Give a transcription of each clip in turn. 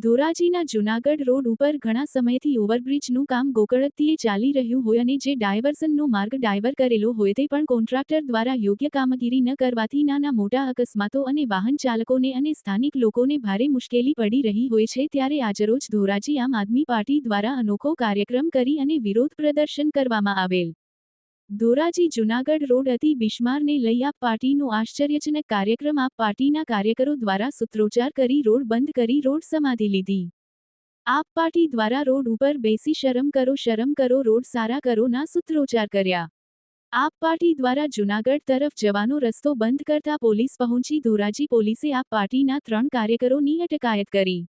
ધોરાજીના Junagadh road ઉપર ઘણા સમયથી ઓવરબ્રિજનું કામ ગોકળકતીએ ચાલી રહ્યું હોય અને જે ડાયવર્ઝનનો માર્ગ ડાયવર કરેલો હોય તે પણ કોન્ટ્રાક્ટર દ્વારા યોગ્ય કામગીરી ન કરવાથી નાના મોટા અકસ્માતો અને વાહન ચાલકોને અને સ્થાનિક લોકોને ભારે મુશ્કેલી પડી રહી હોય છે। ત્યારે આજરોજ ધોરાજી આમ આદમી પાર્ટી દ્વારા અનોખો કાર્યક્રમ કરી અને વિરોધ પ્રદર્શન કરવામાં આવેલ। ધોરાજી જૂનાગઢ રોડ અતિ બિસ્મારને લઈ આપ પાર્ટીનો આશ્ચર્યજનક કાર્યક્રમ આપ પાર્ટીના કાર્યકરો દ્વારા સૂત્રોચ્ચાર કરી રોડ બંધ કરી રોડ સમાધિ લીધી। આપ પાર્ટી દ્વારા રોડ ઉપર બેસી શરમ કરો રોડ સારા કરો ના સૂત્રોચ્ચાર કર્યા। આપ પાર્ટી દ્વારા જૂનાગઢ તરફ જવાનો રસ્તો બંધ કરતા પોલીસ પહોંચી ધોરાજી પોલીસે આપ પાર્ટીના 3 કાર્યકરોની અટકાયત કરી।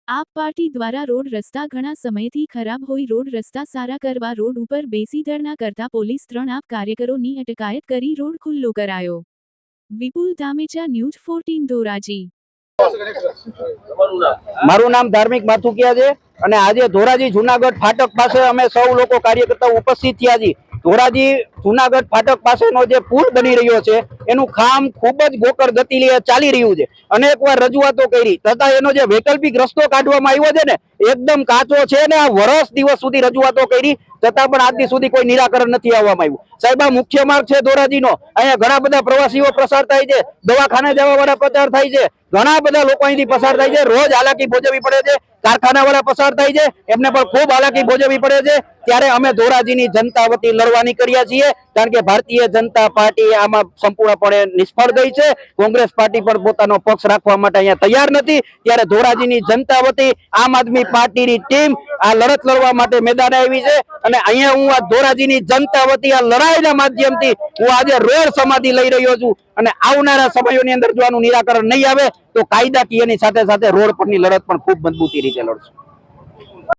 આપ પાર્ટી દ્વારા રોડ રસ્તા ઘણા સમયથી ખરાબ હોય રોડ રસ્તા સારા કરવા રોડ ઉપર બેસી ધરણા કરતા પોલીસ 3 આપ કાર્યકરોની અટકાયત કરી રોડ ખુલ્લો કરાયો। વિપુલ ધામેચા ન્યૂઝ 14 ધોરાજી। મારું નામ ધાર્મિક માથુકિયા છે અને આજે ધોરાજી જૂનાગઢ ફાટક પાસે અમે સૌ લોકો કાર્યકર્તાઓ ઉપસ્થિત થયા છીએ। ધોરાજી જૂનાગઢ ફાટક પાસેનો જે પુલ બની રહ્યો છે એનું કામ ખૂબ જ ગોકળ ગતિએ ચાલી રહ્યું છે। અનેકવાર રજૂઆતો કરી તથા એનો જે વૈકલ્પિક રસ્તો કાઢવામાં આવ્યો છે ને એકદમ કાચો છે ને આ વર્ષ દિવસ સુધી રજૂઆતો કરી છતાં પણ આજ દી સુધી કોઈ નિરાકરણ નથી આવવામાં આવ્યું। સાહેબ આ મુખ્ય માર્ગ છે ધોરાજીનો, અહીંયા ઘણા બધા પ્રવાસીઓ પસાર થાય છે, દવાખાને જવા વાળા પસાર થાય છે, ઘણા બધા લોકો અહીંથી પસાર થાય છે, રોજ હાલાકી ભોગવવી પડે છે, કારખાના વાળા પસાર થાય છે એમને પણ ખૂબ હાલાકી ભોગવવી પડે છે। ત્યારે અમે ધોરાજીની જનતા વતી લડવાની કર્યા છીએ કારણ કે ભારતીય જનતા પાર્ટી આમાં સંપૂર્ણપણે નિષ્ફળ ગઈ છે। કોંગ્રેસ પાર્ટી પણ પોતાનો પક્ષ રાખવા માટે અહીંયા તૈયાર નથી। ત્યારે ધોરાજીની જનતા વતી આમ આદમી પાર્ટીની ટીમ આ લડત લડવા માટે મેદાને આવી છે અને અહીંયા હું આ ધોરાજીની જનતા વતી આ લડાઈના માધ્યમથી હું આજે રોડ સમાધિ લઈ રહ્યો છું અને આવનારા સમયોની અંદર જો આનું નિરાકરણ નહીં આવે તો કાયદાકીયની સાથે સાથે રોડ પરની લડત પણ ખૂબ મજબૂતી રીતે લડશું।